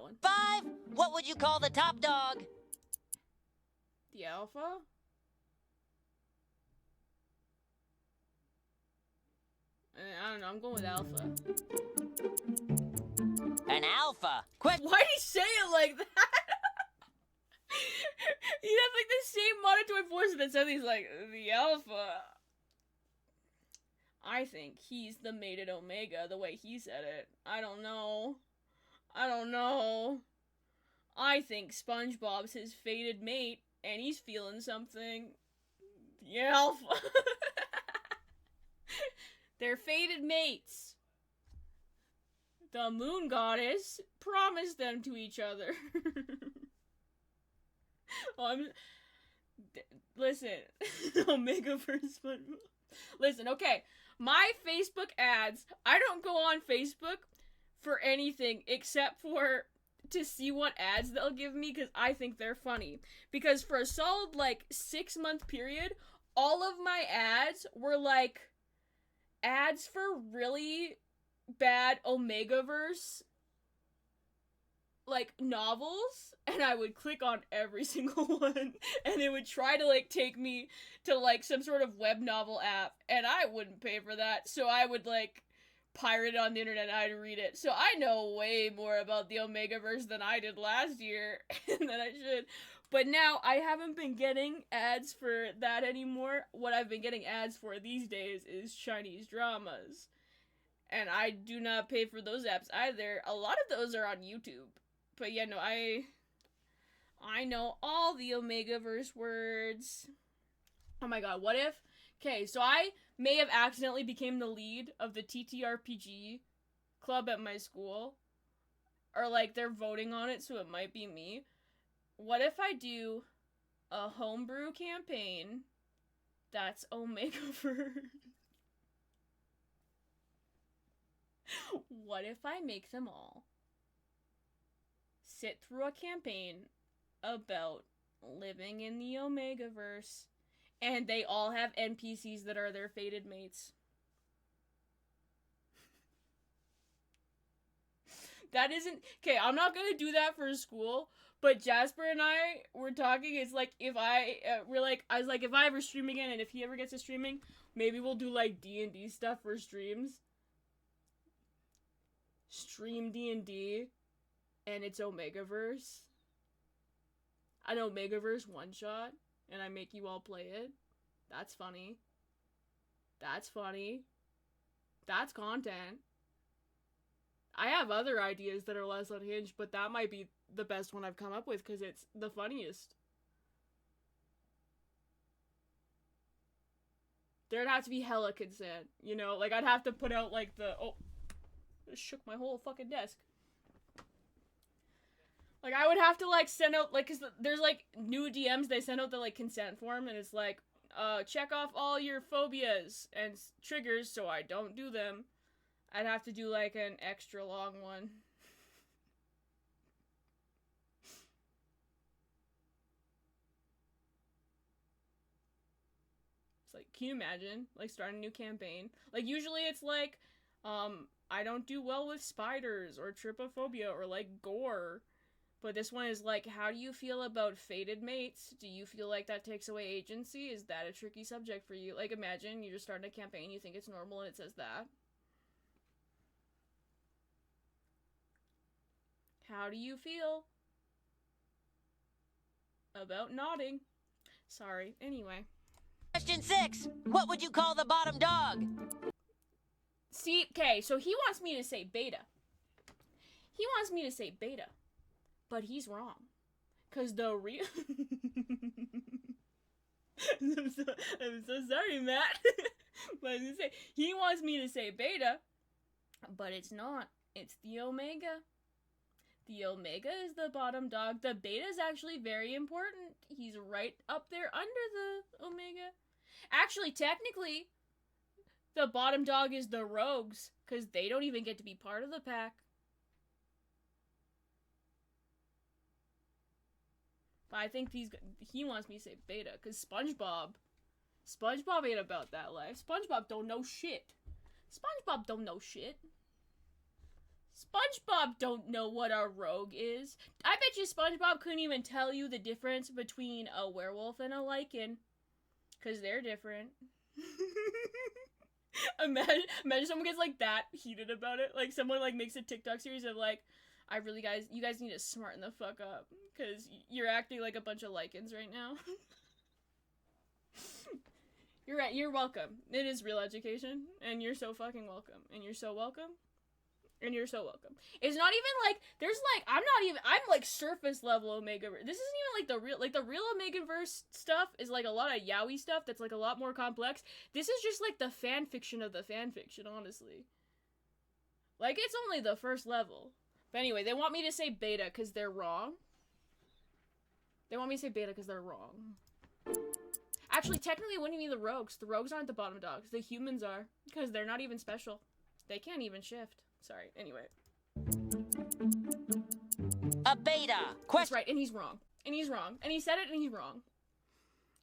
one. 5. What would you call the top dog? The alpha? I don't know, I'm going with alpha. An alpha. Quick. Why'd he say it like that? He has like the same monotone voice that said he's like, the alpha. I think he's the mated omega, the way he said it. I don't know. I think SpongeBob's his fated mate, and he's feeling something. The alpha. They're fated mates. The moon goddess promised them to each other. Listen, omegaverse. Listen, okay. My Facebook ads, I don't go on Facebook for anything except for to see what ads they'll give me because I think they're funny. Because for a solid, 6-month period, all of my ads were, ads for really bad omegaverse, novels, and I would click on every single one, and it would try to, take me to, some sort of web novel app, and I wouldn't pay for that, so I would, pirate it on the internet and I'd read it. So I know way more about the omegaverse than I did last year, and that I should. But now, I haven't been getting ads for that anymore. What I've been getting ads for these days is Chinese dramas. And I do not pay for those apps either. A lot of those are on YouTube. But yeah, no, I know all the omegaverse words. Oh my god, what if? Okay, so I may have accidentally became the lead of the TTRPG club at my school. Or, they're voting on it, so it might be me. What if I do a homebrew campaign that's omegaverse? What if I make them all sit through a campaign about living in the omegaverse, and they all have NPCs that are their fated mates? That isn't... Okay, I'm not gonna do that for school, but Jasper and I were talking, it's if I... I was if I ever stream again, and if he ever gets to streaming, maybe we'll do, D&D stuff for streams. Stream D&D, and it's omegaverse. An omegaverse one-shot, and I make you all play it. That's funny. That's funny. That's content. I have other ideas that are less unhinged, but that might be the best one I've come up with, because it's the funniest. There'd have to be hella consent, you know? I'd have to put out, oh... It shook my whole fucking desk. I would have to, send out, cause there's, new DMs, they send out the, consent form, and it's check off all your phobias and triggers so I don't do them. I'd have to do, an extra long one. It's can you imagine? Starting a new campaign. Usually it's I don't do well with spiders, or trypophobia, or, gore. But this one is, how do you feel about fated mates? Do you feel like that takes away agency? Is that a tricky subject for you? Imagine you're just starting a campaign, you think it's normal, and it says that. How do you feel about nodding? Sorry, anyway. Question 6. What would you call the bottom dog? See, okay, so he wants me to say beta. But he's wrong. Because the real... I'm so sorry, Matt. But I was gonna say, he wants me to say beta, but it's not. It's the omega. The omega is the bottom dog. The beta is actually very important. He's right up there under the omega. Actually, technically, the bottom dog is the rogues, because they don't even get to be part of the pack. But I think he wants me to say beta, because SpongeBob ain't about that life. SpongeBob don't know shit. SpongeBob don't know what a rogue is. I bet you SpongeBob couldn't even tell you the difference between a werewolf and a lichen. Because they're different. Imagine someone gets like that heated about it. Like someone like makes a TikTok series of like, you guys need to smarten the fuck up. Because you're acting like a bunch of lichens right now. You're right, you're welcome. It is real education. And you're so fucking welcome. And you're so welcome. And you're so welcome. It's not even like, I'm like surface level omegaverse. This isn't even like the real omegaverse stuff is like a lot of yaoi stuff that's like a lot more complex. This is just like the fan fiction of the fan fiction, honestly. Like, it's only the first level. But anyway, they want me to say beta because they're wrong. Actually, technically it wouldn't be the rogues. The rogues aren't the bottom dogs. The humans are. Because they're not even special. They can't even shift. Sorry, anyway. A beta. That's right, and he's wrong. And he's wrong. And he said it, and he's wrong.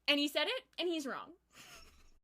And he said it, and he's wrong.